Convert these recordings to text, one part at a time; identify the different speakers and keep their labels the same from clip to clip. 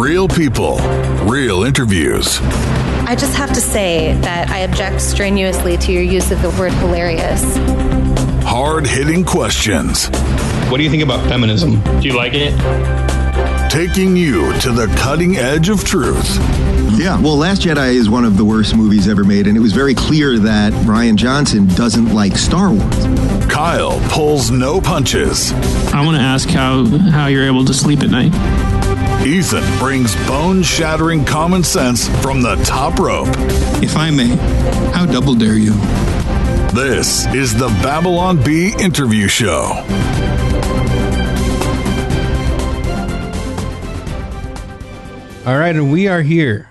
Speaker 1: Real people, real interviews.
Speaker 2: I just have to say that I object strenuously to your use of the word hilarious.
Speaker 1: Hard-hitting questions.
Speaker 3: What do you think about feminism? Do you like it?
Speaker 1: Taking you to the cutting edge of truth.
Speaker 4: Yeah, well, Last Jedi is one of the worst movies ever made, and it was very clear that Rian Johnson doesn't like Star Wars.
Speaker 1: Kyle pulls no punches.
Speaker 5: I want to ask how you're able to sleep at night.
Speaker 1: Ethan brings bone-shattering common sense from the top rope.
Speaker 5: If I may, how double dare you?
Speaker 1: This is the Babylon Bee Interview Show.
Speaker 6: All right, and we are here.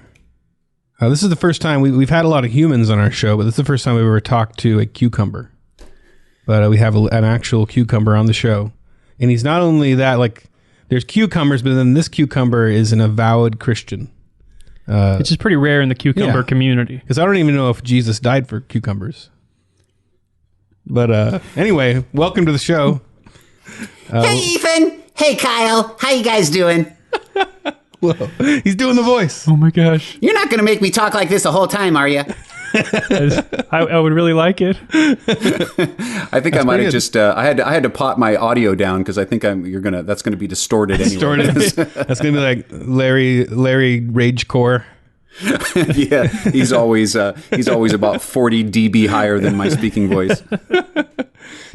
Speaker 6: This is the first time we've had a lot of humans on our show, but this is the first time we've ever talked to a cucumber. But we have an actual cucumber on the show. And he's not only that, like, there's cucumbers, but then this cucumber is an avowed Christian.
Speaker 7: Which is pretty rare in the cucumber community.
Speaker 6: Because I don't even know if Jesus died for cucumbers. But anyway, welcome to the show.
Speaker 8: Hey, Ethan. Hey, Kyle. How you guys doing?
Speaker 6: Whoa, he's doing the voice.
Speaker 7: Oh my gosh.
Speaker 8: You're not going to make me talk like this the whole time, are you?
Speaker 7: I would really like it.
Speaker 9: I think I might have just I had to pot my audio down because I think that's going to be distorted anyway.
Speaker 6: That's going to be like Larry Ragecore.
Speaker 9: Yeah, he's always about 40 dB higher than my speaking voice.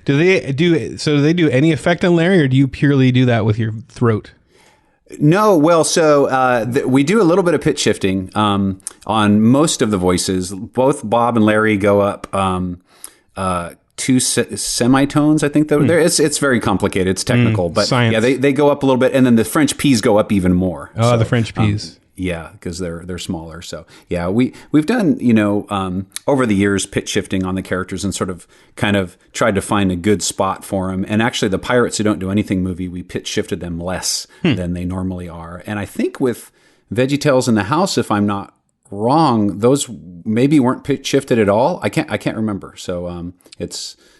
Speaker 6: Do they do any effect on Larry, or do you purely do that with your throat?
Speaker 9: No, well, so we do a little bit of pitch shifting on most of the voices. Both Bob and Larry go up two semitones. I think it's very complicated. It's technical, but
Speaker 6: science.
Speaker 9: Yeah, they go up a little bit, and then the French P's go up even more.
Speaker 6: Oh, so, the French P's.
Speaker 9: Yeah, because they're smaller. So yeah, we've done over the years pitch shifting on the characters and sort of kind of tried to find a good spot for them. And actually, the Pirates Who Don't Do Anything movie, we pitch shifted them less than they normally are. And I think with VeggieTales in the House, if I'm not wrong, those maybe weren't pitch shifted at all. I can't remember. So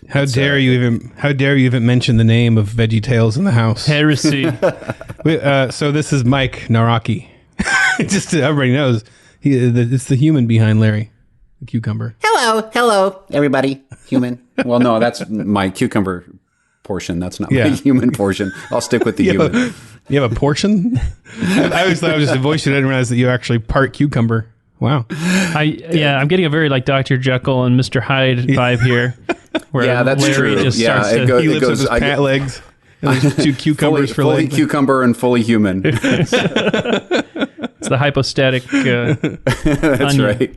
Speaker 6: How dare you even mention the name of VeggieTales in the House?
Speaker 7: Heresy.
Speaker 6: So this is Mike Nawrocki. Just so everybody knows, it's the human behind Larry, the cucumber.
Speaker 8: Hello, everybody. Human.
Speaker 9: Well, no, that's my cucumber portion. That's not my human portion. I'll stick with the human.
Speaker 6: You have a portion? I always thought I was just a voice. I didn't realize that you actually part cucumber. Wow.
Speaker 7: I'm getting a very like Dr. Jekyll and Mr. Hyde vibe here. Where
Speaker 9: that's
Speaker 7: Larry
Speaker 9: true.
Speaker 7: Just starts
Speaker 6: he lifts up his pant legs. And there's two cucumbers for
Speaker 9: fully
Speaker 6: legs.
Speaker 9: Cucumber and fully human.
Speaker 7: It's the hypostatic
Speaker 9: That's
Speaker 7: onion.
Speaker 9: right.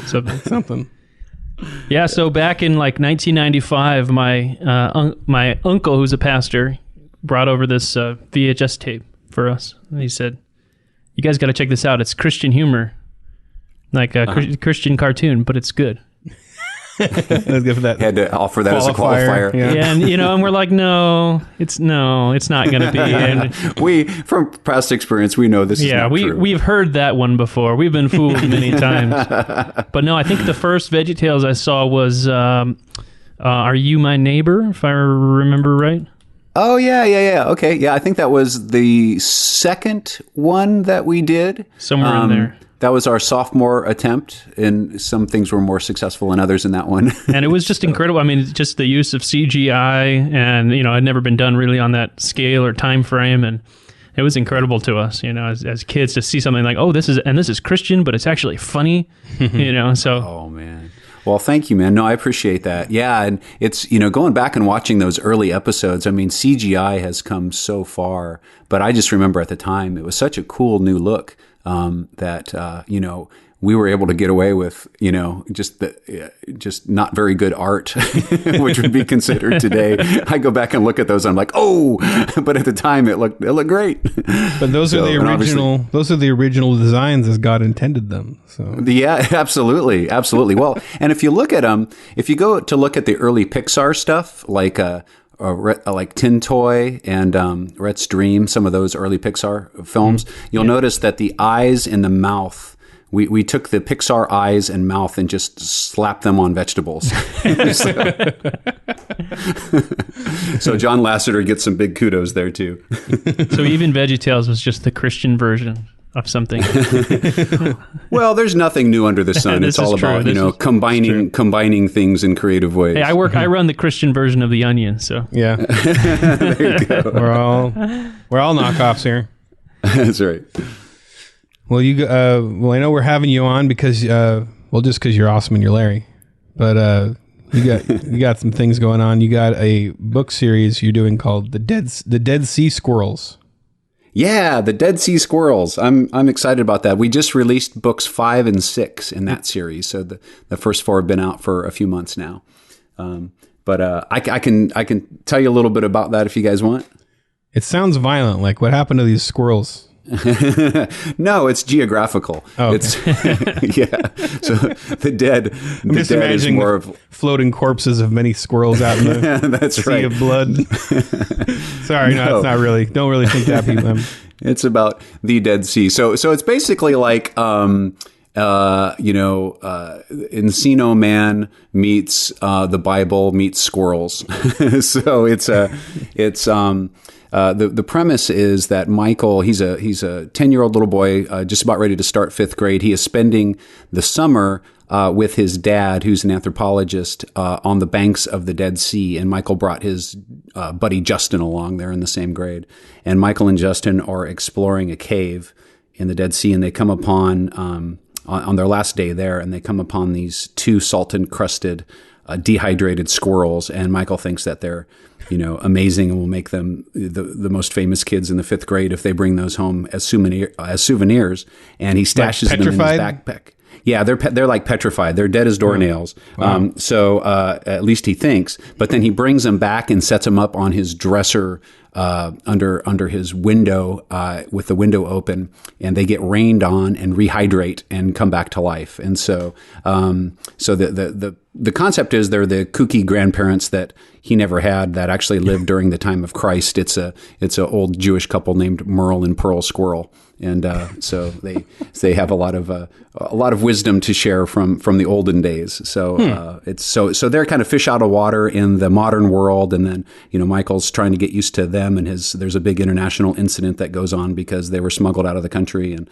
Speaker 7: So,
Speaker 6: Something.
Speaker 7: Yeah, so back in like 1995, my uncle, who's a pastor, brought over this VHS tape for us. And he said, "You guys got to check this out. It's Christian humor, like a Christian cartoon, but it's good."
Speaker 6: Let's go for that.
Speaker 9: Had to offer that as a qualifier.
Speaker 7: Yeah, and and we're like, no, it's not going to be. And
Speaker 9: we, from past experience, we know this is not true.
Speaker 7: We've heard that one before. We've been fooled many times. But no, I think the first VeggieTales I saw was Are You My Neighbor, if I remember right.
Speaker 9: Oh, yeah. Okay. Yeah, I think that was the second one that we did.
Speaker 7: Somewhere in there.
Speaker 9: That was our sophomore attempt, and some things were more successful than others in that one.
Speaker 7: And it was just incredible. I mean, just the use of CGI, and had never been done really on that scale or time frame, and it was incredible to us, as kids to see something like, oh, this is Christian, but it's actually funny, So.
Speaker 9: Oh man. Well, thank you, man. No, I appreciate that. Yeah, and it's going back and watching those early episodes. I mean, CGI has come so far, but I just remember at the time it was such a cool new look. That we were able to get away with, just not very good art, which would be considered today. I go back and look at those, I'm like, oh, but at the time it looked great.
Speaker 6: But those are the original. Those are the original designs as God intended them. So
Speaker 9: yeah, absolutely. Well, and if you look at if you go to look at the early Pixar stuff, like Tin Toy and Rhett's Dream, some of those early Pixar films, you'll notice that the eyes and the mouth, we took the Pixar eyes and mouth and just slapped them on vegetables. So John Lasseter gets some big kudos there too.
Speaker 7: So even VeggieTales was just the Christian version. of something.
Speaker 9: Well, there's nothing new under the sun. It's all about combining things in creative ways.
Speaker 7: Hey, I run the Christian version of The Onion, so
Speaker 6: yeah.
Speaker 9: There you go.
Speaker 6: We're all knockoffs here.
Speaker 9: That's right.
Speaker 6: Well, I know we're having you on because just because you're awesome and you're Larry, but you got some things going on. You got a book series you're doing called the Dead Sea Squirrels.
Speaker 9: Yeah, the Dead Sea Squirrels. I'm excited about that. We just released books 5 and 6 in that series, so the first 4 have been out for a few months now. But I can tell you a little bit about that if you guys want.
Speaker 6: It sounds violent. Like, what happened to these squirrels?
Speaker 9: No, it's geographical.
Speaker 6: Oh, okay.
Speaker 9: It's yeah. So the dead.
Speaker 6: I'm just imagining more of floating corpses of many squirrels out in the sea of blood. Sorry, no, it's not really. Don't really think that, people.
Speaker 9: It's about the Dead Sea. So it's basically like Encino Man meets the Bible meets squirrels. So the premise is that Michael, he's a 10-year-old little boy, just about ready to start 5th grade. He is spending the summer with his dad, who's an anthropologist, on the banks of the Dead Sea. And Michael brought his buddy Justin along. They're in the same grade. And Michael and Justin are exploring a cave in the Dead Sea, and they come upon on their last day there, and they come upon these 2 salt-encrusted, dehydrated squirrels. And Michael thinks that they're amazing, and will make them the most famous kids in the 5th grade if they bring those home as souvenirs. And he stashes them in his backpack. Yeah, they're like petrified. They're dead as doornails. Wow. So at least he thinks. But then he brings them back and sets them up on his dresser under his window with the window open, and they get rained on and rehydrate and come back to life. And so the concept is they're the kooky grandparents that he never had that actually lived during the time of Christ. It's a old Jewish couple named Merle and Pearl Squirrel. And so they have a lot of wisdom to share from the olden days. So so they're kind of fish out of water in the modern world, and then Michael's trying to get used to them, and there's a big international incident that goes on because they were smuggled out of the country, and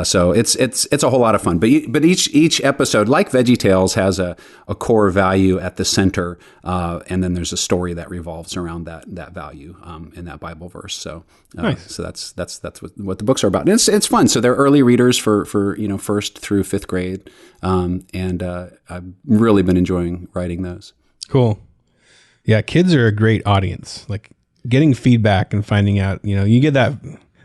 Speaker 9: so it's a whole lot of fun. But each episode, like Veggietales, has a core value at the center, and then there's a story that revolves around that value in that Bible verse. So
Speaker 6: nice.
Speaker 9: So that's what the books are about. And it's fun. So they're early readers for 1st through 5th grade, and I've really been enjoying writing those.
Speaker 6: Cool. Yeah, kids are a great audience. Like getting feedback and finding out, you get that.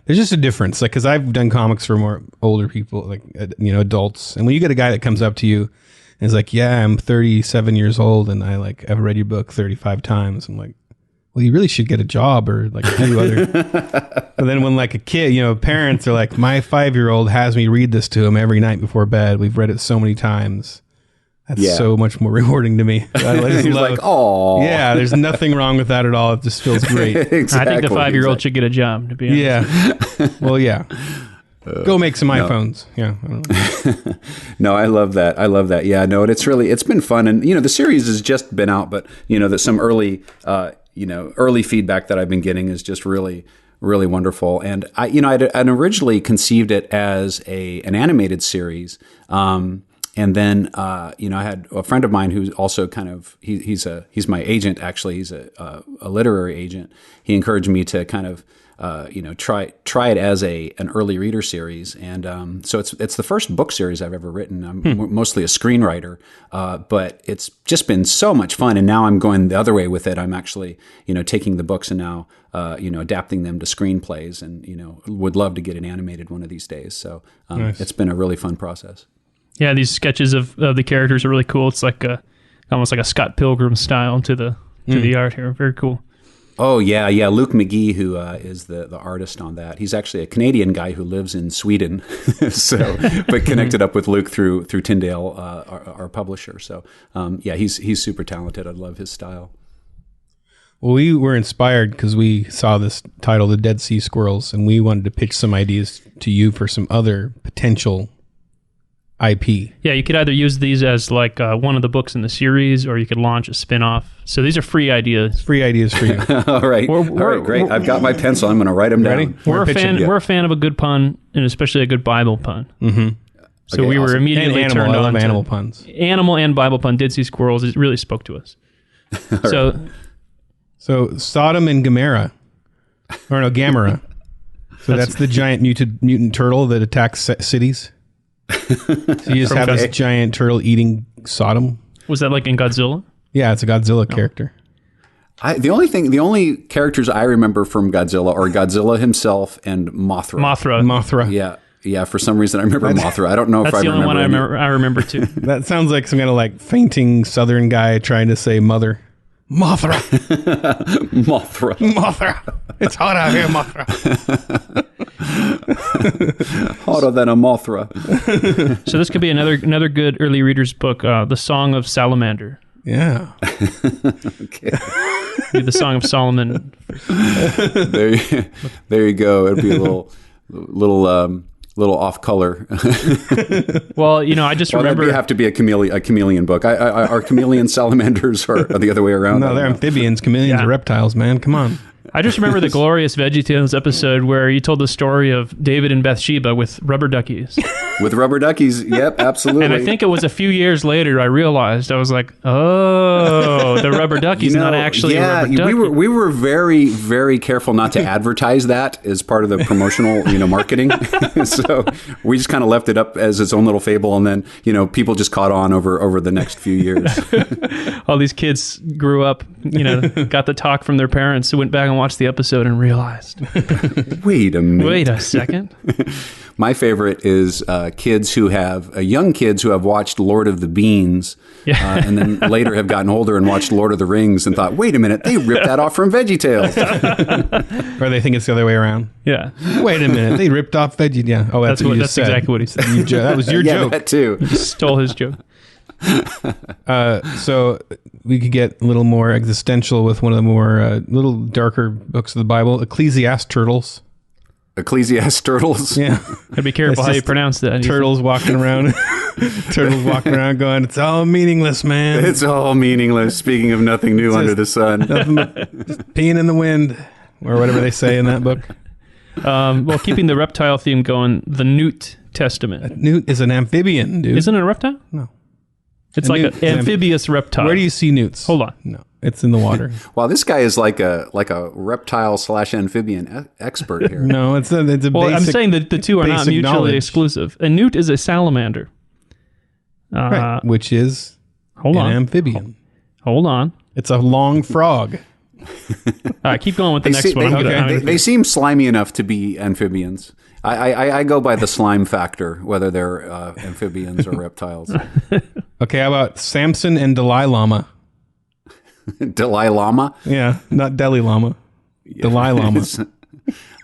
Speaker 6: There's just a difference. Like, because I've done comics for more older people, like adults, and when you get a guy that comes up to you and is like, "Yeah, I'm 37 years old, and I've read your book 35 times," I'm like, well, you really should get a job or like do other. And then when like a kid, parents are like, my 5-year-old has me read this to him every night before bed. We've read it so many times. That's so much more rewarding to me.
Speaker 9: He's like, oh,
Speaker 6: yeah. There's nothing wrong with that at all. It just feels great.
Speaker 9: Exactly,
Speaker 7: I think the 5-year-old should get a job. To be honest.
Speaker 6: Yeah. Well, yeah. Go make some iPhones. Yeah. I don't know.
Speaker 9: No, I love that. Yeah, no, it's been fun. And, the series has just been out, but, that some early feedback that I've been getting is just really, really wonderful. And I'd originally conceived it as an animated series. And then, I had a friend of mine who's also kind of, he's my agent, actually. He's a literary agent. He encouraged me to kind of, try it as an early reader series. And so it's the first book series I've ever written. I'm mostly a screenwriter, but it's just been so much fun. And now I'm going the other way with it. I'm actually, taking the books and now, adapting them to screenplays, and, would love to get an animated one of these days. So nice. It's been a really fun process.
Speaker 7: Yeah, these sketches of the characters are really cool. It's like almost like a Scott Pilgrim style to the art here. Very cool.
Speaker 9: Oh, yeah. Luke McGee, who is the artist on that. He's actually a Canadian guy who lives in Sweden, but connected up with Luke through Tyndale, our publisher. So, he's super talented. I love his style.
Speaker 6: Well, we were inspired because we saw this title, The Dead Sea Squirrels, and we wanted to pitch some ideas to you for some other potential IP.
Speaker 7: Yeah, you could either use these as like one of the books in the series, or you could launch a spin-off. So these are free ideas.
Speaker 6: Free ideas for you.
Speaker 9: All right. All right, great. I've got my pencil. I'm going to write them down.
Speaker 7: We're a fan of a good pun, and especially a good Bible pun.
Speaker 6: Mm-hmm.
Speaker 7: So we were immediately
Speaker 6: and
Speaker 7: turned on to
Speaker 6: animal puns.
Speaker 7: Animal and Bible pun. Dead Sea Squirrels. It really spoke to us.
Speaker 6: So Sodom and Gomorrah. Or no, Gamera. So that's the giant mutant turtle that attacks cities. So you just have this giant turtle eating Sodom.
Speaker 7: Was that like in Godzilla?
Speaker 6: Yeah, it's a Godzilla character.
Speaker 9: The only characters I remember from Godzilla are Godzilla himself and Mothra.
Speaker 6: Mothra.
Speaker 9: Yeah. For some reason, I remember Mothra. I don't know if I remember.
Speaker 7: That's the only one I remember too.
Speaker 6: That sounds like some kind of like fainting Southern guy trying to say mother. Mothra. Mothra. It's hot out here, Mothra.
Speaker 9: Hotter than a Mothra.
Speaker 7: So this could be another good early reader's book, The Song of Salamander.
Speaker 6: Yeah.
Speaker 9: Okay.
Speaker 7: Be the Song of Solomon.
Speaker 9: There you go. It'd be a little off color.
Speaker 7: Well, I just remember
Speaker 9: that'd have to be a chameleon book. Are chameleon salamanders or the other way around?
Speaker 6: No, they're amphibians. Chameleons are reptiles, man. Come on.
Speaker 7: I just remember the glorious VeggieTales episode where you told the story of David and Bathsheba with rubber duckies.
Speaker 9: With rubber duckies, yep, absolutely.
Speaker 7: And I think it was a few years later I realized, I was like, oh, the rubber ducky's not actually a rubber ducky.
Speaker 9: We were very, very careful not to advertise that as part of the promotional, marketing. So we just kind of left it up as its own little fable, and then, people just caught on over the next few years.
Speaker 7: All these kids grew up, got the talk from their parents, who went back and watched the episode and realized.
Speaker 9: Wait a minute.
Speaker 7: Wait a second.
Speaker 9: My favorite is young kids who have watched Lord of the Beans, and then later have gotten older and watched Lord of the Rings and thought, wait a minute, they ripped that off from VeggieTales.
Speaker 6: Or they think it's the other way around.
Speaker 7: Yeah.
Speaker 6: Wait a minute, they ripped off Veggie. Yeah. Oh, that's
Speaker 7: exactly what he said.
Speaker 6: That was your joke.
Speaker 9: That too.
Speaker 7: You just stole his joke.
Speaker 6: So we could get a little more existential with one of the more little darker books of the Bible, Ecclesiasturtles.
Speaker 9: Ecclesiasturtles.
Speaker 6: Yeah.
Speaker 7: Gotta be careful how you pronounce that.
Speaker 6: Turtles walking around. Turtles walking around going, it's all meaningless, man.
Speaker 9: It's all meaningless. Speaking of nothing new under the sun.
Speaker 6: Nothing but just peeing in the wind, or whatever they say in that book.
Speaker 7: Well, keeping the reptile theme going, the Newt Testament.
Speaker 6: A newt is an amphibian, dude.
Speaker 7: Isn't it a reptile?
Speaker 6: No.
Speaker 7: It's like an amphibious reptile.
Speaker 6: Where do you see newts?
Speaker 7: Hold on.
Speaker 6: No, it's in the water.
Speaker 9: Wow, this guy is like a reptile / amphibian expert here.
Speaker 6: No, it's a
Speaker 7: well, I'm saying that the two are not mutually exclusive. A newt is a salamander.
Speaker 6: Right, which is an amphibian.
Speaker 7: Hold on.
Speaker 6: It's a long frog.
Speaker 7: All right, keep going with the next one.
Speaker 9: They seem slimy enough to be amphibians. I go by the slime factor, whether they're amphibians or reptiles.
Speaker 6: Okay, how about Samson and Dalai Lama?
Speaker 9: Dalai Lama?
Speaker 6: Yeah, not Delhi Lama. Yeah. Dalai Lama.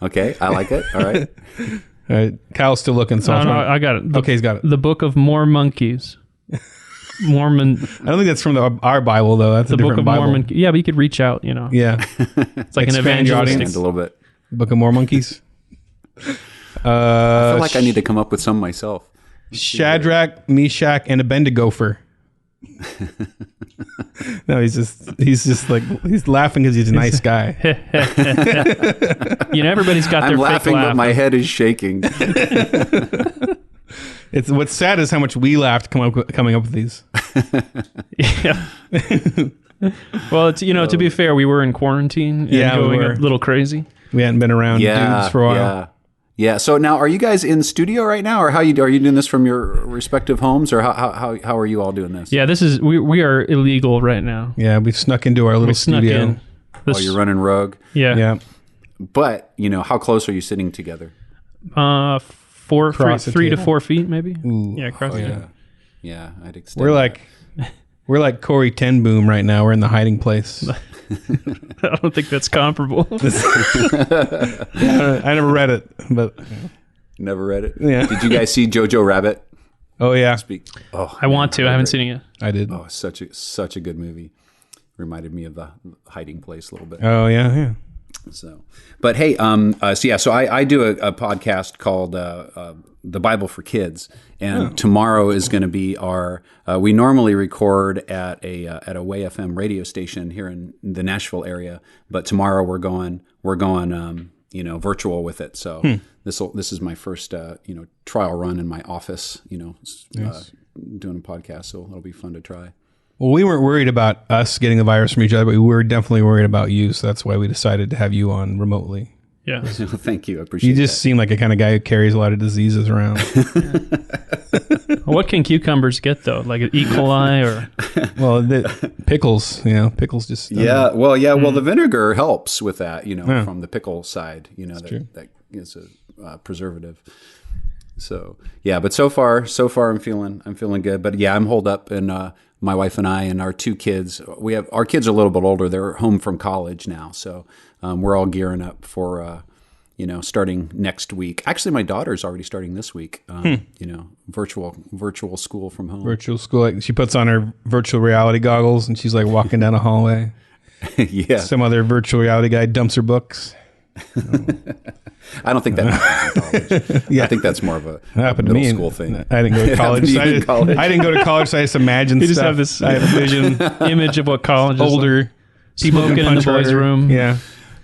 Speaker 9: Okay, I like it. All right.
Speaker 6: All right. Kyle's still looking. So
Speaker 7: no, I got it.
Speaker 6: Okay, he's got it.
Speaker 7: The Book of More Monkeys. Mormon.
Speaker 6: I don't think that's from our Bible, though. That's
Speaker 7: the
Speaker 6: a different
Speaker 7: Book of
Speaker 6: Bible.
Speaker 7: Mormon. Yeah, but you could reach out,
Speaker 6: Yeah.
Speaker 7: It's like an evangelistic.
Speaker 9: A little bit.
Speaker 6: Book of More Monkeys.
Speaker 9: I feel like I need to come up with some myself.
Speaker 6: Shadrach, Meshach, and Abednego. No, he's laughing because he's a nice guy.
Speaker 7: Everybody's got their
Speaker 9: I'm laughing,
Speaker 7: fake laugh.
Speaker 9: but my head is shaking.
Speaker 6: It's what's sad is how much we laughed coming up with these.
Speaker 7: Yeah. Well, it's to be fair, we were in quarantine and going a little crazy.
Speaker 6: We hadn't been around dudes for a while.
Speaker 9: Yeah. So now, are you guys in studio right now, or are you doing this from your respective homes, or how are you all doing this?
Speaker 7: Yeah, we are illegal right now.
Speaker 6: Yeah, we've snuck into our little studio.
Speaker 9: You're running rogue.
Speaker 6: Yeah.
Speaker 9: But how close are you sitting together?
Speaker 7: 3 to 4 feet, maybe.
Speaker 6: Ooh.
Speaker 7: Yeah, across the table.
Speaker 9: Yeah, I'd extend.
Speaker 6: We're like Corey Ten Boom right now. We're in the hiding place.
Speaker 7: I don't think that's comparable.
Speaker 6: I never read it, but
Speaker 9: never read it.
Speaker 6: Yeah.
Speaker 9: Did you guys see Jojo Rabbit?
Speaker 6: Oh yeah.
Speaker 7: I want to. I haven't seen it yet.
Speaker 6: I did.
Speaker 9: Oh, such a good movie. Reminded me of the hiding place a little bit.
Speaker 6: Oh yeah.
Speaker 9: So, but hey, so I do a podcast called The Bible for Kids, and tomorrow is going to be our. We normally record at a Way FM radio station here in the Nashville area, but tomorrow we're going virtual with it. So this is my first trial run in my office. Nice. Doing a podcast, so it'll be fun to try.
Speaker 6: Well, we weren't worried about us getting the virus from each other, but we were definitely worried about you. So that's why we decided to have you on remotely.
Speaker 7: Yeah.
Speaker 9: Thank you. I appreciate it.
Speaker 6: You just seem like a kind of guy who carries a lot of diseases around.
Speaker 7: What can cucumbers get, though? Like an E. coli or?
Speaker 6: Well, pickles, pickles just...
Speaker 9: Well, the vinegar helps with that, from the pickle side, that is a preservative. So, yeah, but so far I'm feeling good. But yeah, I'm holed up, and my wife and I and our two kids, our kids are a little bit older. They're home from college now. So we're all gearing up for, starting next week. Actually, my daughter's already starting this week, virtual school from home.
Speaker 6: Virtual school. Like, she puts on her virtual reality goggles and she's like walking down a hallway.
Speaker 9: Yeah.
Speaker 6: Some other virtual reality guy dumps her books.
Speaker 9: I don't think that happens in college. Yeah. I think that's more of a middle school thing.
Speaker 6: I didn't go to college. I didn't go to college, so I just imagined
Speaker 7: you
Speaker 6: stuff.
Speaker 7: Just have this vision, image of what college is
Speaker 6: older
Speaker 7: like. Smoking in the boys' room.
Speaker 6: Yeah.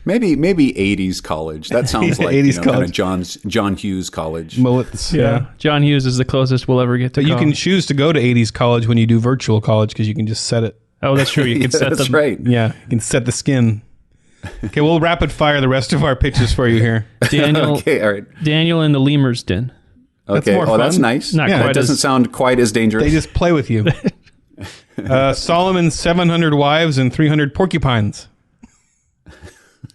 Speaker 9: Maybe 80s college. That sounds like 80s college. Kind of John Hughes college.
Speaker 6: Mullets. Yeah.
Speaker 7: John Hughes is the closest we'll ever get to.
Speaker 6: But you can choose to go to 80s college when you do virtual college because you can just set it.
Speaker 7: Oh, that's true. You can set
Speaker 9: that's right.
Speaker 6: Yeah, you can set the skin. Okay, we'll rapid fire the rest of our pitches for you here.
Speaker 7: Daniel.
Speaker 9: Okay, all right.
Speaker 7: Daniel in the lemur's den.
Speaker 9: Okay.
Speaker 6: That's more fun.
Speaker 9: That's nice.
Speaker 7: Not quite.
Speaker 9: That doesn't sound quite as dangerous.
Speaker 6: They just play with you. Solomon's 700 wives and 300 porcupines.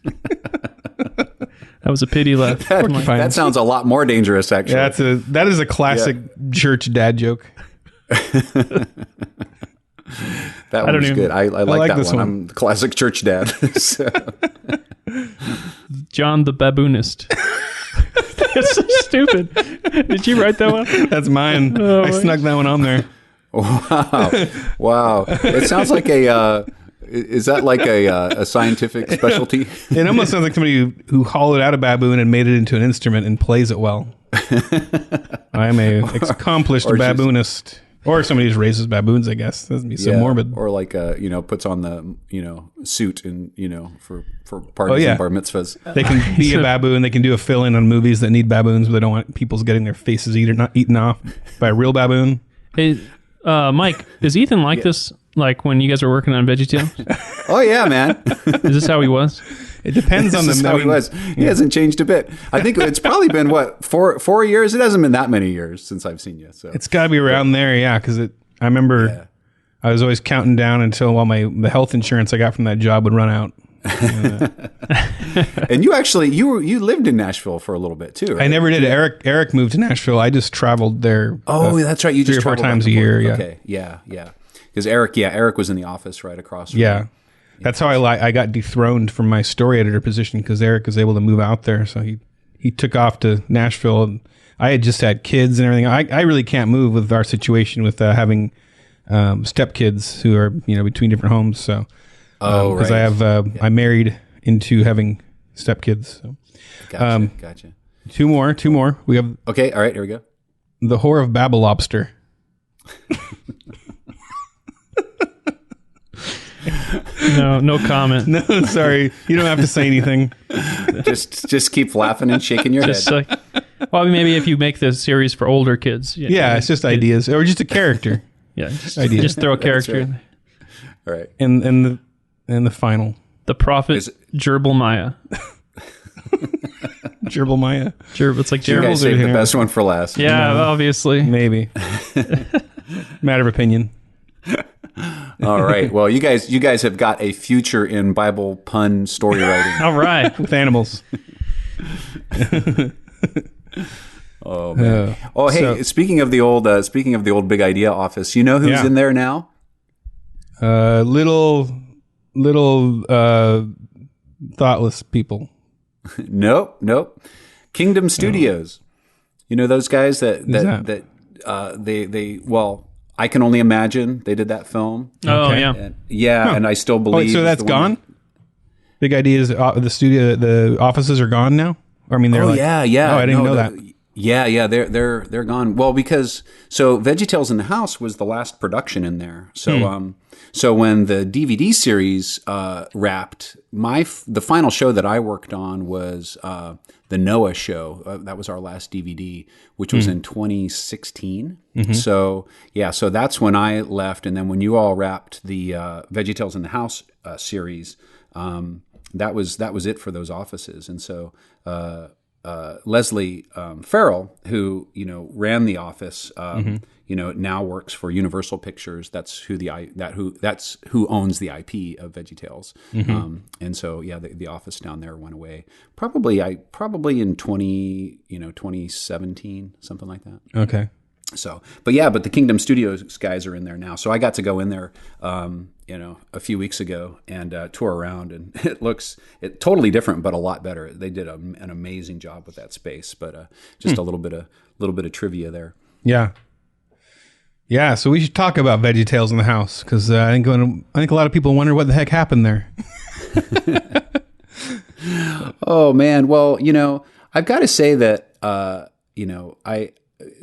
Speaker 7: That was a pity laugh.
Speaker 9: That sounds a lot more dangerous, actually.
Speaker 6: Yeah, that is a classic church dad joke.
Speaker 9: That one was good. I like that one. I'm the classic church dad. So.
Speaker 7: John the baboonist. That's so stupid. Did you write that one?
Speaker 6: That's mine. I snuck that one on there.
Speaker 9: Wow. It sounds like is that like a scientific specialty?
Speaker 6: It almost sounds like somebody who hollowed out a baboon and made it into an instrument and plays it well. I'm a accomplished baboonist. Or somebody who raises baboons, I guess. Doesn't be so morbid.
Speaker 9: Or like, puts on the, suit and, for parties and bar mitzvahs.
Speaker 6: They can be a baboon. They can do a fill-in on movies that need baboons, but they don't want people's getting their faces eaten off by a real baboon.
Speaker 7: Hey, Mike, is Ethan like this, like when you guys were working on Veggietales?
Speaker 9: Oh, yeah, man.
Speaker 7: Is this how he was?
Speaker 6: It depends on
Speaker 9: how he was. He hasn't changed a bit. I think it's probably been, 4 years? It hasn't been that many years since I've seen you. So
Speaker 6: it's got to be around there, yeah, because I remember I was always counting down until the health insurance I got from that job would run out.
Speaker 9: And you actually, you lived in Nashville for a little bit too, right?
Speaker 6: I never did. Eric moved to Nashville. I just traveled there.
Speaker 9: Oh, that's right. You just
Speaker 6: 3 or 4 times a year. Yeah.
Speaker 9: Okay. Yeah. Because Eric was in the office right across from
Speaker 6: you. That's how I got dethroned from my story editor position because Eric was able to move out there. So he took off to Nashville. And I had just had kids and everything. I really can't move with our situation with having stepkids who are between different homes. So because I have I married into having stepkids. So.
Speaker 9: Gotcha.
Speaker 6: Two more. We have
Speaker 9: okay. All right. Here we go.
Speaker 6: The Whore of Babel Lobster.
Speaker 7: No comment.
Speaker 6: No, sorry. You don't have to say anything.
Speaker 9: Just keep laughing and shaking your head.
Speaker 7: Maybe if you make this series for older kids.
Speaker 6: It's just ideas or just a character.
Speaker 7: Yeah, ideas. Just throw a character in.
Speaker 9: All right.
Speaker 6: And the final.
Speaker 7: The prophet Gerbil Maya.
Speaker 6: Gerbil Maya.
Speaker 7: It's like
Speaker 9: you guys saved the best one for last.
Speaker 7: Yeah, obviously.
Speaker 6: Maybe. Matter of opinion.
Speaker 9: All right. Well, you guys have got a future in Bible pun story writing.
Speaker 7: All right.
Speaker 6: With animals.
Speaker 9: Oh man. Hey, speaking of the old Big Idea office, you know who's in there now?
Speaker 6: Little thoughtless people.
Speaker 9: Nope. Kingdom Studios. You know those guys that I Can Only Imagine. They did that film.
Speaker 7: Oh,
Speaker 9: and I still believe.
Speaker 6: So that's gone? Big Idea is the studio, the offices are gone now? Or, I mean, they're
Speaker 9: Oh, I
Speaker 6: didn't know that.
Speaker 9: Yeah, they're gone. Well, because VeggieTales in the House was the last production in there. So so when the DVD series wrapped, the final show that I worked on was the Noah show. That was our last DVD, which was in 2016. So so that's when I left, and then when you all wrapped the VeggieTales in the House series, that was it for those offices, and so. Leslie Farrell, who ran the office, now works for Universal Pictures. That's who owns the IP of VeggieTales. And so the office down there went away probably in 2017, something like that.
Speaker 6: Okay.
Speaker 9: So, but the Kingdom Studios guys are in there now. So I got to go in there, a few weeks ago and tour around, and it looks totally different, but a lot better. They did an amazing job with that space. But just a little bit of trivia there.
Speaker 6: Yeah. Yeah. So we should talk about VeggieTales in the House, because I think a lot of people wonder what the heck happened there.
Speaker 9: Oh man. Well, I've got to say that I.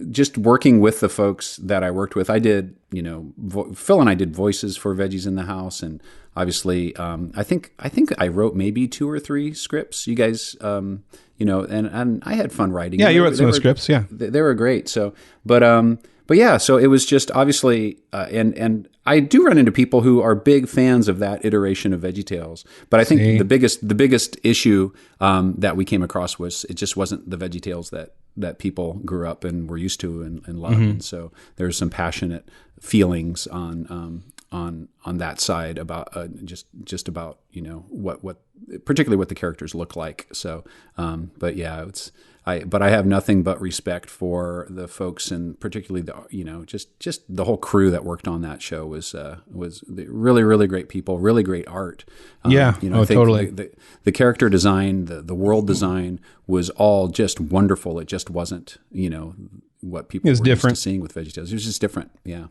Speaker 9: Just working with the folks that I worked with, I did, Phil and I did voices for Veggies in the House, and obviously, I think I wrote maybe 2 or 3 scripts. You guys, and I had fun writing.
Speaker 6: Yeah, you wrote some of the scripts. Yeah,
Speaker 9: they were great. So, but yeah, so it was just obviously, and I do run into people who are big fans of that iteration of VeggieTales. But I think the biggest issue that we came across was it just wasn't the VeggieTales that people grew up and were used to and loved. And so there's some passionate feelings on that side about just about what particularly what the characters look like. So, but yeah, but I have nothing but respect for the folks, and particularly just the whole crew that worked on that show was really, really great people, really great art.
Speaker 6: I think totally.
Speaker 9: The character design, the world design was all just wonderful. It just wasn't, what people were used to seeing with VeggieTales. It was just different. Yeah.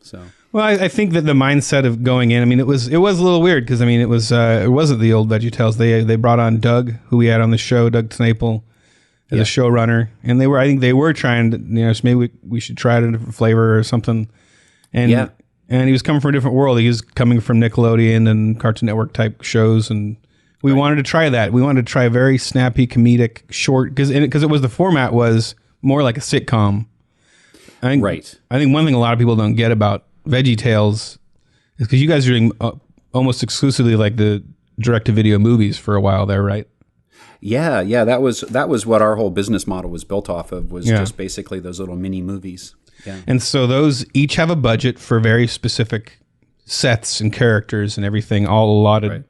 Speaker 9: So.
Speaker 6: Well, I think that the mindset of going in, I mean, it was a little weird, because I mean, it wasn't the old VeggieTales. They brought on Doug, who we had on the show, Doug Tnaple, as a showrunner, and I think they were trying to, so maybe we should try it in a different flavor or something. And and he was coming from a different world. He was coming from Nickelodeon and Cartoon Network type shows, and we wanted to try that. We wanted to try a very snappy, comedic, short, because it was, the format was more like a sitcom. I think one thing a lot of people don't get about VeggieTales is because you guys are doing almost exclusively like the direct-to-video movies for a while there, right?
Speaker 9: Yeah. That was what our whole business model was built off of, was just basically those little mini movies. Yeah.
Speaker 6: And so those each have a budget for very specific sets and characters and everything, all allotted.
Speaker 9: Right.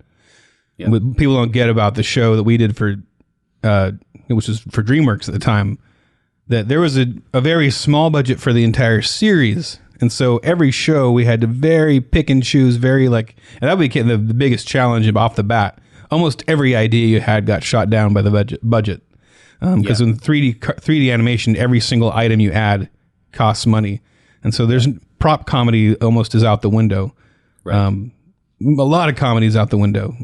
Speaker 9: Yeah.
Speaker 6: What people don't get about the show that we did for, which was for DreamWorks at the time, that there was a very small budget for the entire series. And so every show we had to very pick and choose, and that became the biggest challenge off the bat. Almost every idea you had got shot down by the budget. Because in 3D animation, every single item you add costs money. And so there's prop comedy almost is out the window.
Speaker 9: Right.
Speaker 6: A lot of comedy is out the window.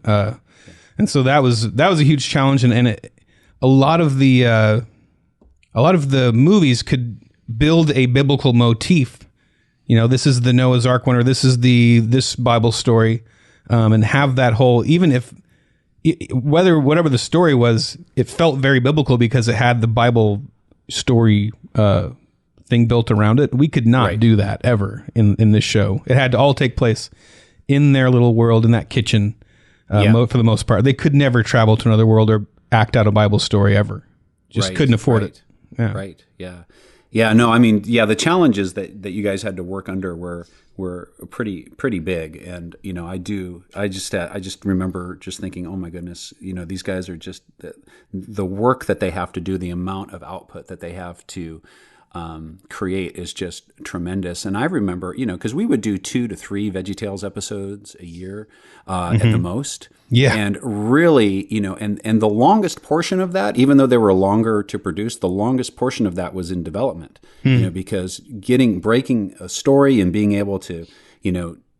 Speaker 6: And so that was a huge challenge. And a lot of the movies could build a biblical motif. This is the Noah's Ark one, or this is this Bible story, and have that whole, even if whatever the story was, it felt very biblical because it had the Bible story thing built around it. We could not do that ever in this show. It had to all take place in their little world, in that kitchen, for the most part. They could never travel to another world or act out a Bible story ever. Just couldn't afford it. Yeah.
Speaker 9: Right. Yeah. Yeah. No, I mean, the challenges that you guys had to work under were pretty big. And, I just remember just thinking, oh my goodness, these guys are just the work that they have to do, the amount of output that they have to create is just tremendous. And I remember, because we would do 2 to 3 VeggieTales episodes a year at the most.
Speaker 6: Yeah.
Speaker 9: And really, and the longest portion of that, even though they were longer to produce, the longest portion of that was in development, because breaking a story and being able to,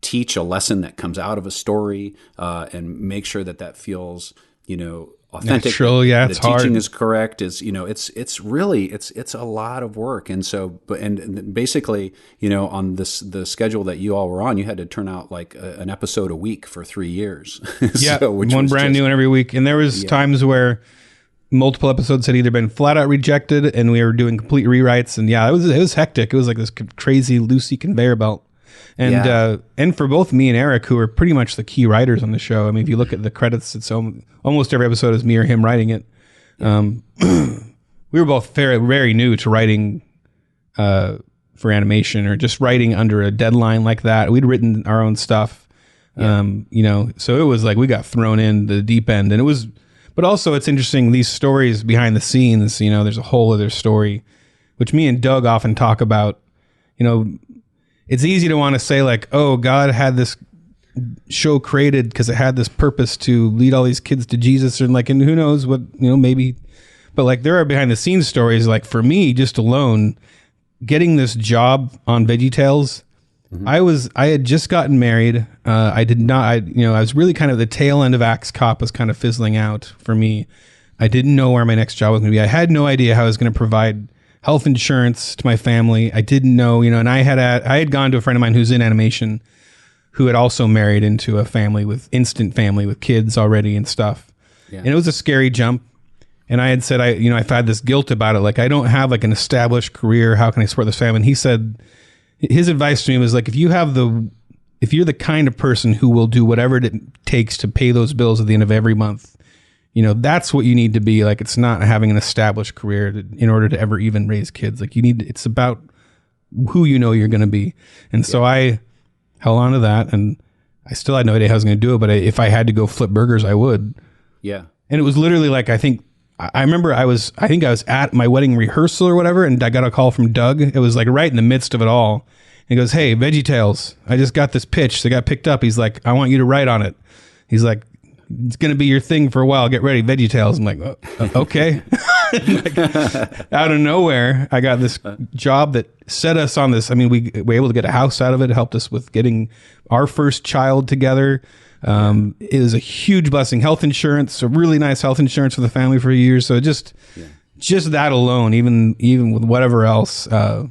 Speaker 9: teach a lesson that comes out of a story, and make sure that feels, authentic.
Speaker 6: Natural, yeah,
Speaker 9: the
Speaker 6: it's
Speaker 9: teaching
Speaker 6: hard.
Speaker 9: is correct. It's really a lot of work. And so, and basically, on the schedule that you all were on, you had to turn out like an episode a week for 3 years.
Speaker 6: Yeah,
Speaker 9: which
Speaker 6: one
Speaker 9: was
Speaker 6: brand new one every week. And there was times where multiple episodes had either been flat out rejected and we were doing complete rewrites. And yeah, it was hectic. It was like this crazy Lucy conveyor belt. And and for both me and Eric, who are pretty much the key writers on the show. I mean, if you look at the credits, it's almost every episode is me or him writing it. We were both very new to writing for animation, or just writing under a deadline like that. We'd written our own stuff, so it was like we got thrown in the deep end. And it was, but also it's interesting, these stories behind the scenes, there's a whole other story, which me and Doug often talk about. It's easy to want to say like, oh, God had this show created because it had this purpose to lead all these kids to Jesus, and who knows what, maybe. But like, there are behind the scenes stories. Like for me, just alone, getting this job on Veggietales, I had just gotten married. I was really kind of the tail end of Axe Cop was kind of fizzling out for me. I didn't know where my next job was going to be. I had no idea how I was going to provide health insurance to my family. I didn't know, and I had gone to a friend of mine who's in animation, who had also married into a instant family with kids already and stuff. Yeah. And it was a scary jump. And I had said, I've had this guilt about it. Like, I don't have like an established career. How can I support this family? And he said, his advice to me was like, if you're the kind of person who will do whatever it takes to pay those bills at the end of every month, that's what you need to be. Like, it's not having an established career in order to ever even raise kids. Like, it's about who you're going to be. And so I held on to that, and I still had no idea how I was going to do it. But if I had to go flip burgers, I would. Yeah. And it was literally like, I remember I was at my wedding rehearsal or whatever, and I got a call from Doug. It was like right in the midst of it all. And he goes, "Hey, Veggietales, I just got this pitch. They got picked up." He's like, "I want you to write on it." He's like, "It's going to be your thing for a while. Get ready, Veggietales." I'm like, okay. Out of nowhere, I got this job that set us on this. I mean, we were able to get a house out of it. It helped us with getting our first child together. It was a huge blessing. Health insurance, a really nice health insurance for the family for years. So just that alone, even with whatever else, it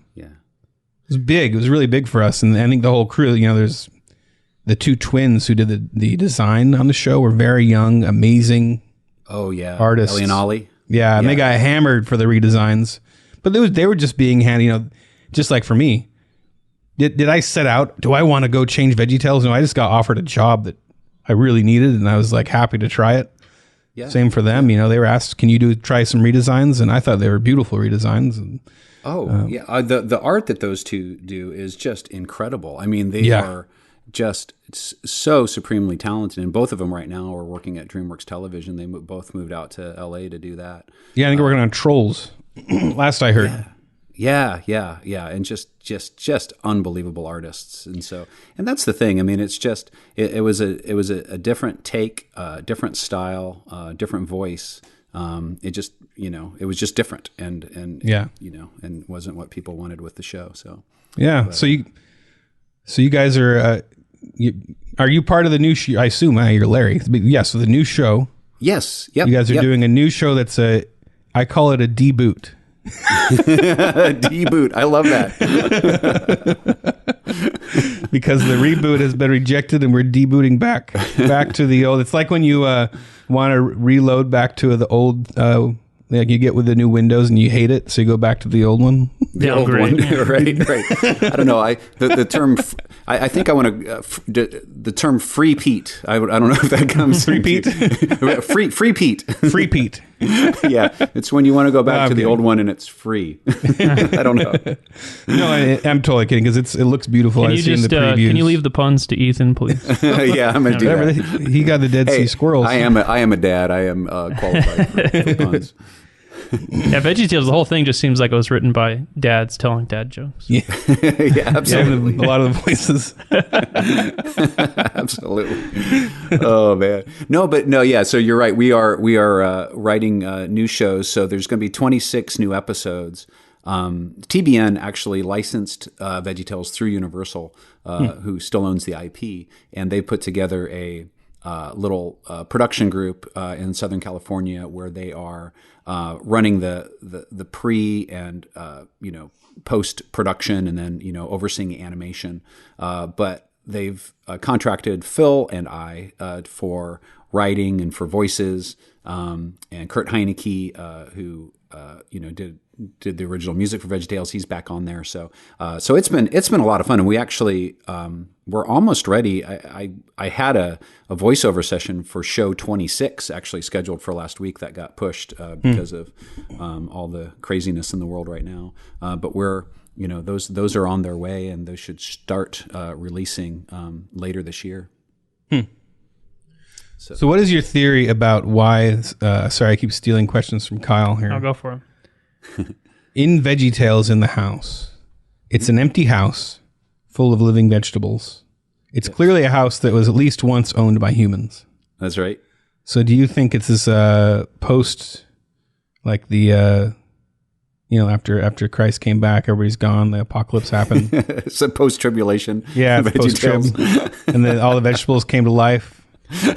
Speaker 6: was big. It was really big for us. And I think the whole crew, there's the two twins who did the design on the show were very young, amazing. Oh yeah, artists. Ellie and Ollie. Yeah, and they got hammered for the redesigns, but they were just being handy. Just like for me, did I set out? Do I want to go change Veggietales? No, I just got offered a job that I really needed, and I was like happy to try it. Yeah. Same for them. They were asked, "Can you try some redesigns?" And I thought they were beautiful redesigns. And
Speaker 9: the art that those two do is just incredible. I mean, they are just so supremely talented, and both of them right now are working at DreamWorks Television. They both moved out to LA to do that. Yeah,
Speaker 6: I think we're working on Trolls. Last I heard.
Speaker 9: Yeah, and just unbelievable artists, and that's the thing. I mean, it's just it was a different take, different style, different voice. It just it was just different, and and wasn't what people wanted with the show. So
Speaker 6: so you guys are are you part of the new show? I assume you're Larry. Yeah, so the new show.
Speaker 9: Yes. Yep.
Speaker 6: You guys are doing a new show that's I call it a deboot.
Speaker 9: Deboot. I love that.
Speaker 6: Because the reboot has been rejected and we're debooting back to the old. It's like when you want to reload back to the old, like you get with the new Windows and you hate it, so you go back to the old one.
Speaker 9: The old one, right. I don't know. The term. I think I want to the term free Pete. I don't know if that comes
Speaker 6: free Pete.
Speaker 9: free Pete.
Speaker 6: Free Pete.
Speaker 9: Yeah, it's when you want to go back to the old one and it's free. I don't know.
Speaker 6: No, I'm totally kidding because it looks beautiful. I've seen the previews.
Speaker 7: Can you leave the puns to Ethan, please?
Speaker 9: Yeah, I'm gonna do that.
Speaker 6: He got the Dead Sea Squirrels.
Speaker 9: I am a dad. I am qualified for puns.
Speaker 7: Yeah, Veggietales, the whole thing just seems like it was written by dads telling dad jokes.
Speaker 9: Yeah, absolutely.
Speaker 6: A lot of the voices.
Speaker 9: Absolutely. Oh man, no. So you're right. We are writing new shows. So there's going to be 26 new episodes. TBN actually licensed VeggieTales through Universal, who still owns the IP, and they put together a little production group in Southern California where they are running the pre and post production, and then overseeing animation. But they've contracted Phil and I for writing and for voices, and Kurt Heineke, who did the original music for VeggieTales. He's back on there, so it's been a lot of fun, and we actually we're almost ready. I had a voiceover session for show 26 actually scheduled for last week that got pushed because of all the craziness in the world right now. But we're those are on their way, and those should start releasing later this year.
Speaker 6: So what is your theory about why, sorry, I keep stealing questions from Kyle here.
Speaker 7: I'll go for him.
Speaker 6: In VeggieTales in the house, it's an empty house full of living vegetables. It's clearly a house that was at least once owned by humans.
Speaker 9: That's right.
Speaker 6: So do you think it's this post, like the, after Christ came back, everybody's gone, the apocalypse happened?
Speaker 9: It's a post-tribulation.
Speaker 6: Yeah, it's post-trib. And then all the vegetables came to life.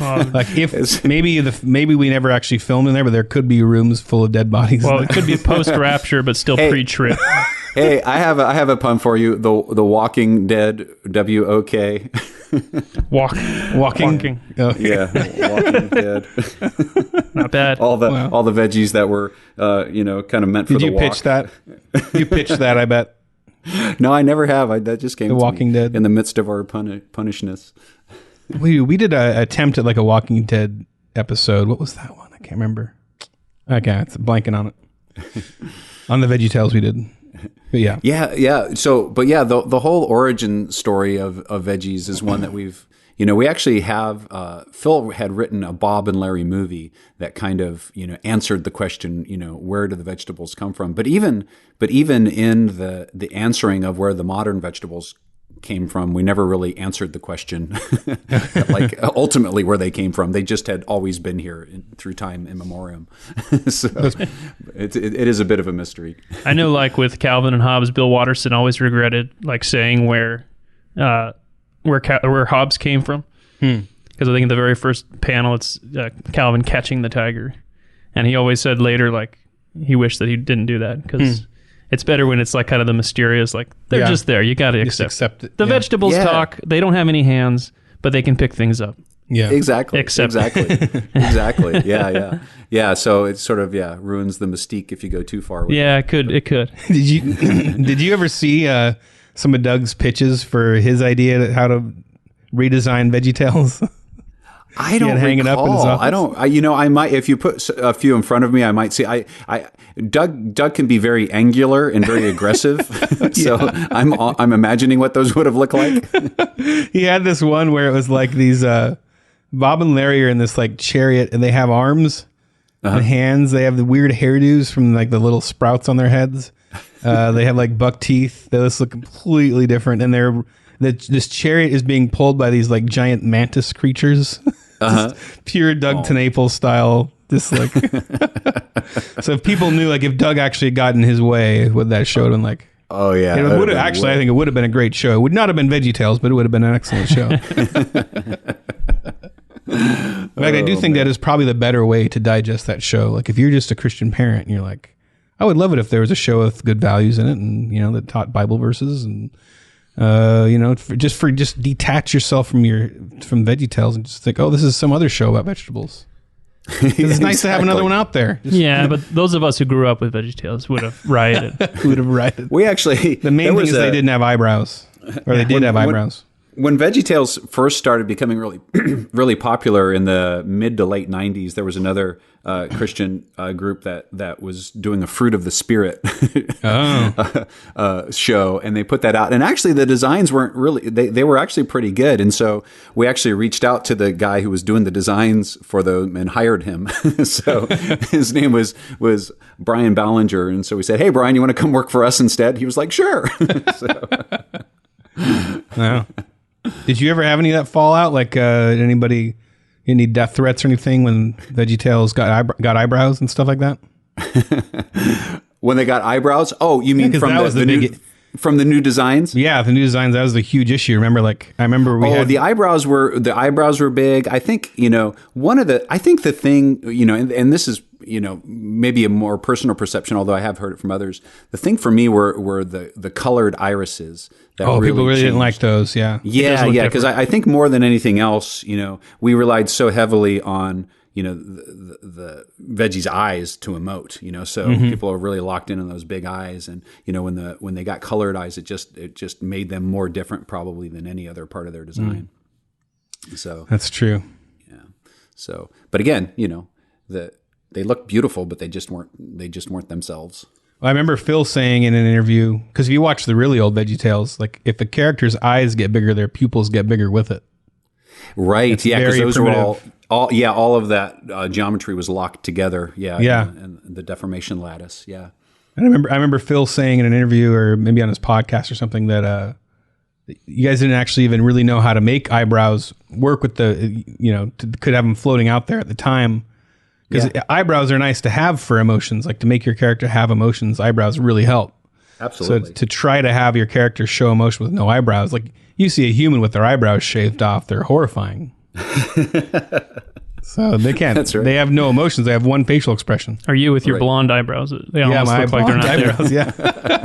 Speaker 6: Like if maybe we never actually filmed in there, but there could be rooms full of dead bodies.
Speaker 7: Well, it could be post-rapture, but still pre-trip.
Speaker 9: Hey, I have a pun for you. The Walking Dead, WOK.
Speaker 6: Walking.
Speaker 9: Oh. Yeah, Walking Dead.
Speaker 7: Not bad.
Speaker 9: All the veggies that were kind of meant for the walk.
Speaker 6: Did you pitch that? You pitched that, I bet.
Speaker 9: No, I never have. That just came.
Speaker 6: The Walking Dead
Speaker 9: in the midst of our punishness.
Speaker 6: We did an attempt at like a Walking Dead episode. What was that one? I can't remember. Okay, it's blanking on it. On the VeggieTales we did. But yeah.
Speaker 9: Yeah. So, but yeah, the whole origin story of veggies is one that we actually have, Phil had written a Bob and Larry movie that kind of, answered the question, where do the vegetables come from? But even in the answering of where the modern vegetables came from, we never really answered the question, like ultimately where they came from. They just had always been here through time immemorial. So it is a bit of a mystery.
Speaker 7: I know, like with Calvin and Hobbes, Bill Watterson always regretted like saying where Hobbes came from, because I think in the very first panel it's Calvin catching the tiger, and he always said later like he wished that he didn't do that because. It's better when it's like kind of the mysterious, like they're just there. You got to accept it. The vegetables talk. They don't have any hands, but they can pick things up.
Speaker 9: Yeah, exactly.
Speaker 7: Exactly.
Speaker 9: Yeah. So it sort of ruins the mystique if you go too far.
Speaker 7: It could.
Speaker 6: Did you ever see some of Doug's pitches for his idea of how to redesign VeggieTales?
Speaker 9: I don't recall. I might, if you put a few in front of me, I might see. Doug can be very angular and very aggressive. So I'm imagining what those would have looked like.
Speaker 6: He had this one where it was like these Bob and Larry are in this like chariot, and they have arms and hands. They have the weird hairdos from like the little sprouts on their heads. They have like buck teeth. They just look completely different, and this chariot is being pulled by these like giant mantis creatures. Pure Doug TenNapel style. Just like so if people knew, like if Doug actually got in his way, would that show them like
Speaker 9: oh yeah,
Speaker 6: it would have actually I think it would have been a great show. It would not have been VeggieTales, but it would have been an excellent show. In fact, I do think that is probably the better way to digest that show. Like if you're just a Christian parent and you're like, I would love it if there was a show with good values in it and that taught Bible verses and just detach yourself from VeggieTales and just think, oh, this is some other show about vegetables. It's nice to have another one out there.
Speaker 7: But those of us who grew up with VeggieTales would have rioted.
Speaker 9: We actually
Speaker 6: the main thing is they didn't have eyebrows, or they did have eyebrows.
Speaker 9: When VeggieTales first started becoming really, really popular in the mid to late 90s, there was another Christian group that was doing a Fruit of the Spirit show, and they put that out. And actually, the designs weren't really, they were actually pretty good. And so we actually reached out to the guy who was doing the designs for them and hired him. So his name was Brian Ballinger. And so we said, hey, Brian, you want to come work for us instead? He was like, sure.
Speaker 6: Wow. Did you ever have any of that fallout? Like anybody, any death threats or anything when VeggieTales got eyebrows and stuff like that?
Speaker 9: When they got eyebrows? Oh, you mean
Speaker 6: 'cause
Speaker 9: from
Speaker 6: that was the big-
Speaker 9: new, from the new designs?
Speaker 6: Yeah, the new designs, that was the huge issue. Remember, I remember we had...
Speaker 9: the eyebrows were big. I think, the thing, and this is, maybe a more personal perception, although I have heard it from others. The thing for me were the colored irises. That
Speaker 6: people really
Speaker 9: changed.
Speaker 6: didn't like those, yeah.
Speaker 9: Yeah, because I think more than anything else, we relied so heavily on, the veggie's eyes to emote, so people are really locked in on those big eyes. And, when they got colored eyes, it just made them more different probably than any other part of their design. So
Speaker 6: that's true.
Speaker 9: Yeah. So, but again, they looked beautiful, but they just weren't themselves.
Speaker 6: Well, I remember Phil saying in an interview, because if you watch the really old VeggieTales, if a character's eyes get bigger, their pupils get bigger with it.
Speaker 9: Right.
Speaker 6: It's
Speaker 9: yeah. Because
Speaker 6: very
Speaker 9: those
Speaker 6: primitive.
Speaker 9: were all of that geometry was locked together. Yeah.
Speaker 6: Yeah.
Speaker 9: And the deformation lattice. Yeah.
Speaker 6: And I remember Phil saying in an interview, or maybe on his podcast or something, that you guys didn't actually even really know how to make eyebrows work with could have them floating out there at the time. Because eyebrows are nice to have for emotions, to make your character have emotions. Eyebrows really help.
Speaker 9: Absolutely.
Speaker 6: So to try to have your character show emotion with no eyebrows, you see a human with their eyebrows shaved off, they're horrifying. So they can't.
Speaker 9: That's right.
Speaker 6: They have no emotions. They have one facial expression.
Speaker 7: Are you with your blonde eyebrows? They almost
Speaker 6: my
Speaker 7: look like they're not
Speaker 6: eyebrows,
Speaker 7: there.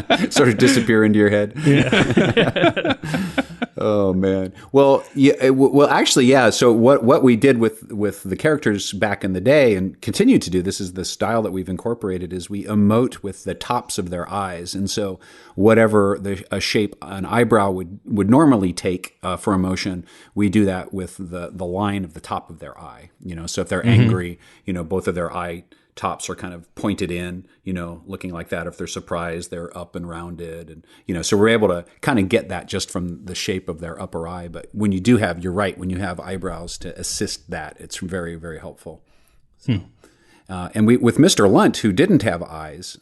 Speaker 6: Yeah.
Speaker 9: Sort of disappear into your head.
Speaker 7: Yeah.
Speaker 9: Oh man. Well, yeah. Well, actually, yeah. So what we did with the characters back in the day, and continue to do, this is the style that we've incorporated, is we emote with the tops of their eyes, and so whatever a shape an eyebrow would normally take for emotion, we do that with the line of the top of their eye. So if they're angry, both of their eye tops are kind of pointed in, looking like that. If they're surprised, they're up and rounded. And, so we're able to kind of get that just from the shape of their upper eye. But when you do have, you're right, when you have eyebrows to assist that, it's very, very helpful. So, and with Mr. Lunt, who didn't have eyes,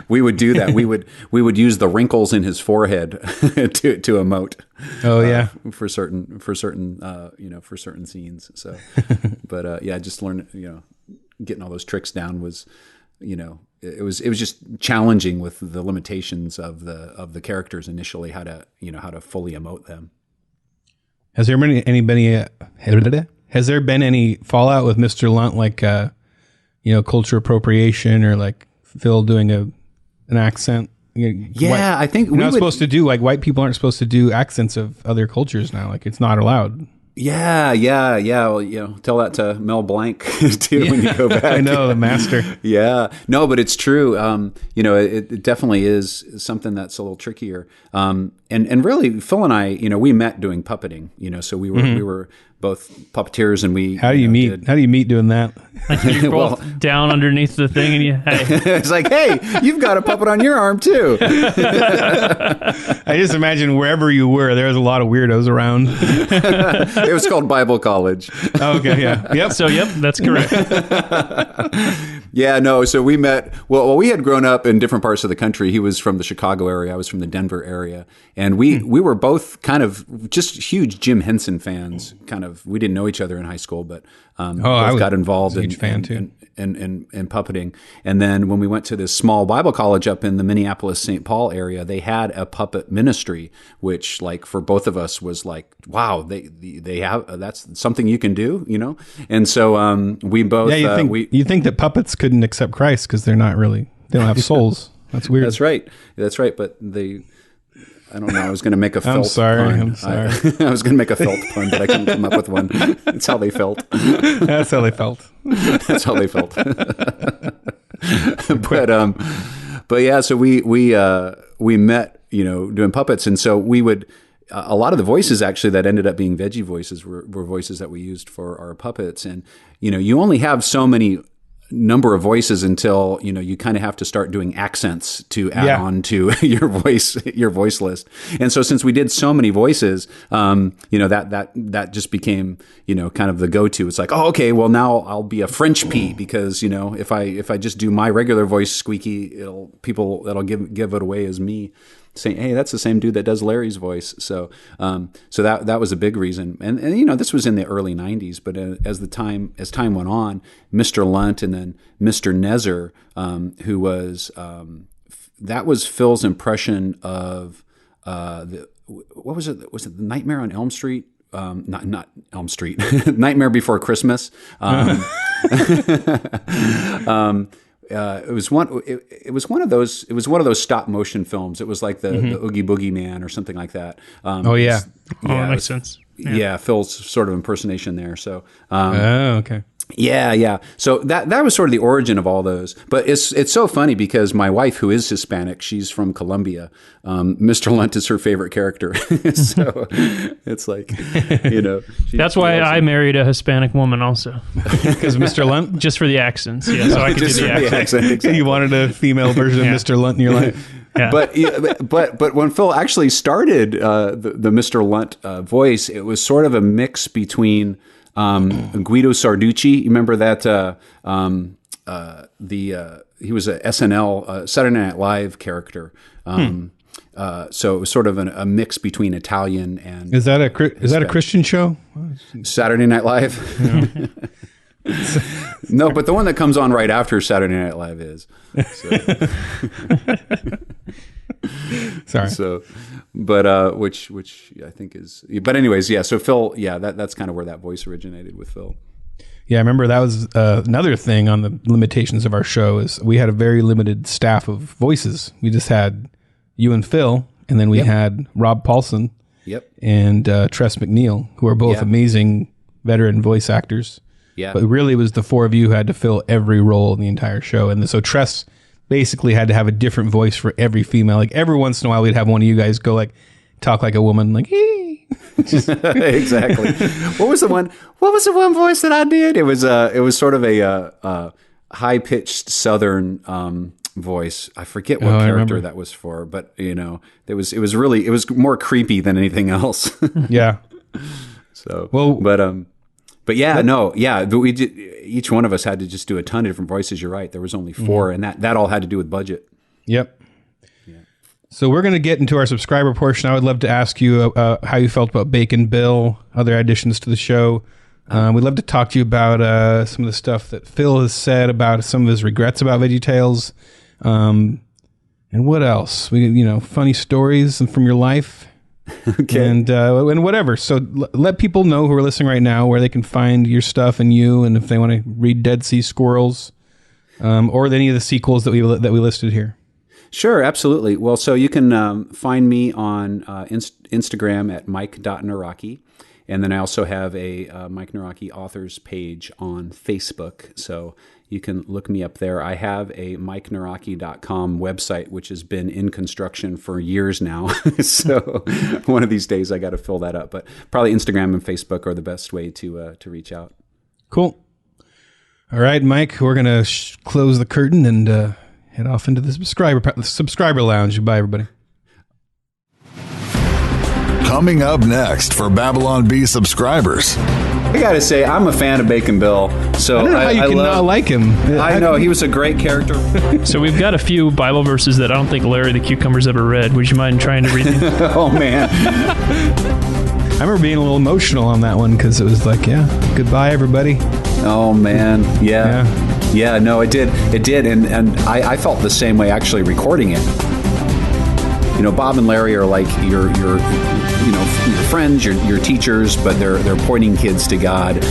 Speaker 9: we would do that. We would use the wrinkles in his forehead to emote.
Speaker 6: Oh yeah,
Speaker 9: for certain scenes. So, but just learn, getting all those tricks down was, it was just challenging with the limitations of the characters initially, how to fully emote them.
Speaker 6: Has there been any fallout with Mr. Lunt, culture appropriation, or Phil doing an accent?
Speaker 9: I think
Speaker 6: we're not supposed to do, white people aren't supposed to do accents of other cultures now. It's not allowed.
Speaker 9: Yeah. Well, tell that to Mel Blanc too when you go back.
Speaker 6: I know, the master.
Speaker 9: Yeah, no, but it's true. It definitely is something that's a little trickier. And really, Phil and I, we met doing puppeting. So we were both puppeteers, and we.
Speaker 6: How do you meet? How do you meet doing that?
Speaker 7: You're both down underneath the thing, and
Speaker 9: it's like, hey, you've got a puppet on your arm too.
Speaker 6: I just imagine wherever you were, there was a lot of weirdos around.
Speaker 9: It was called Bible College.
Speaker 6: Oh, okay, yeah, yep.
Speaker 7: So, that's correct.
Speaker 9: Yeah, no. So we met. Well, we had grown up in different parts of the country. He was from the Chicago area. I was from the Denver area, and we were both kind of just huge Jim Henson fans. We didn't know each other in high school, but both got involved in puppeting. And then when we went to this small Bible college up in the Minneapolis, St. Paul area, they had a puppet ministry, which for both of us was wow, they have, that's something you can do, And so we both,
Speaker 6: you think that puppets couldn't accept Christ because they don't have souls. That's weird.
Speaker 9: That's right. But I don't know. I was going to make a felt
Speaker 6: I'm sorry.
Speaker 9: pun. I was going to make a felt pun, but I couldn't come up with one. That's how they felt.
Speaker 6: That's how they felt.
Speaker 9: That's how they felt. But yeah, so we met, doing puppets, and so we would. A lot of the voices actually that ended up being veggie voices were voices that we used for our puppets, and you only have so many number of voices until you kind of have to start doing accents to add on to your voice list. And so since we did so many voices, that just became kind of the go-to. It's like, oh, okay, well now I'll be a French P because if I just do my regular voice squeaky, it'll give it away as me. saying, "Hey, that's the same dude that does Larry's voice." So that was a big reason. And this was in the early '90s, but as time went on, Mr. Lunt and then Mr. Nezzer, who was that was Phil's impression of what was it? Was it the Nightmare on Elm Street? Not Elm Street. Nightmare Before Christmas. It was one of those stop motion films. It was like the Oogie Boogie Man or something like that.
Speaker 7: That makes sense.
Speaker 9: Yeah, Phil's sort of impersonation there. So,
Speaker 6: okay.
Speaker 9: Yeah. So that was sort of the origin of all those. But it's so funny because my wife, who is Hispanic, she's from Colombia. Mr. Lunt is her favorite character. So it's like,
Speaker 7: that's why I married a Hispanic woman also.
Speaker 6: Because Mr. Lunt?
Speaker 7: Just for the accents. Yeah, so I could do the accent.
Speaker 9: Exactly.
Speaker 6: You wanted a female version of Mr. Lunt in your life.
Speaker 9: Yeah. But when Phil actually started the Mr. Lunt voice, it was sort of a mix between Guido Sarducci. You remember that? He was a SNL Saturday Night Live character. So it was sort of a mix between Italian and
Speaker 6: is that a Christian show?
Speaker 9: Saturday Night Live. No, but the one that comes on right after Saturday Night Live is. So.
Speaker 6: Sorry.
Speaker 9: So, but which I think is. But anyways, yeah. So Phil, yeah, that's kind of where that voice originated with Phil.
Speaker 6: Yeah, I remember that was another thing on the limitations of our show is we had a very limited staff of voices. We just had you and Phil, and then we had Rob Paulson.
Speaker 9: Yep.
Speaker 6: And Tress McNeil, who are both amazing veteran voice actors.
Speaker 9: Yeah.
Speaker 6: But really, it was the four of you who had to fill every role in the entire show. And so Tress basically had to have a different voice for every female. Like every once in a while, we'd have one of you guys go like, talk like a woman, like, hey.
Speaker 9: Exactly. What was the one voice that I did? It was sort of a high pitched Southern voice. I forget what character that was for, but it was more creepy than anything else.
Speaker 6: Yeah.
Speaker 9: So but we did. Each one of us had to just do a ton of different voices. You're right. There was only 4, and that all had to do with budget.
Speaker 6: Yep. Yeah. So we're going to get into our subscriber portion. I would love to ask you how you felt about Bacon Bill, other additions to the show. We'd love to talk to you about some of the stuff that Phil has said about some of his regrets about Veggietales. And what else? Funny stories from your life.
Speaker 9: Okay.
Speaker 6: And whatever. So let people know who are listening right now where they can find your stuff and you, and if they want to read Dead Sea Squirrels, or any of the sequels that we listed here.
Speaker 9: Sure, absolutely. Well, so you can find me on Instagram at Mike.Nawrocki. And then I also have a Mike Nawrocki authors page on Facebook. So you can look me up there. I have a MikeNawrocki.com website, which has been in construction for years now. So one of these days I got to fill that up. But probably Instagram and Facebook are the best way to reach out.
Speaker 6: Cool. All right, Mike, we're going to close the curtain and head off into the subscriber lounge. Goodbye, everybody.
Speaker 1: Coming up next for Babylon Bee subscribers.
Speaker 9: I gotta say, I'm a fan of Bacon Bill. So
Speaker 6: I don't know how you can not like him.
Speaker 9: I know, he was a great character.
Speaker 7: So we've got a few Bible verses that I don't think Larry the Cucumber's ever read. Would you mind trying to read them?
Speaker 9: Oh, man.
Speaker 6: I remember being a little emotional on that one because it was like, goodbye, everybody.
Speaker 9: Oh, man. Yeah, no, it did. And I felt the same way actually recording it. Bob and Larry are like your friends, your teachers, but they're pointing kids to God.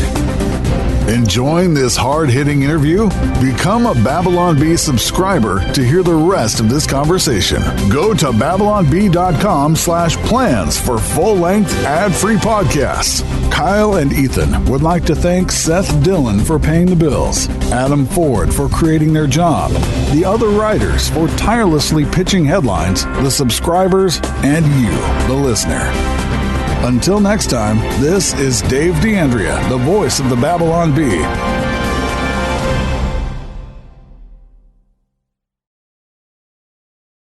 Speaker 1: Enjoying this hard-hitting interview? Become a Babylon Bee subscriber to hear the rest of this conversation. Go to babylonbee.com/plans for full-length, ad-free podcasts. Kyle and Ethan would like to thank Seth Dillon for paying the bills, Adam Ford for creating their job, the other writers for tirelessly pitching headlines, the subscribers, and you, the listener. Until next time, this is Dave D'Andrea, the voice of the Babylon Bee.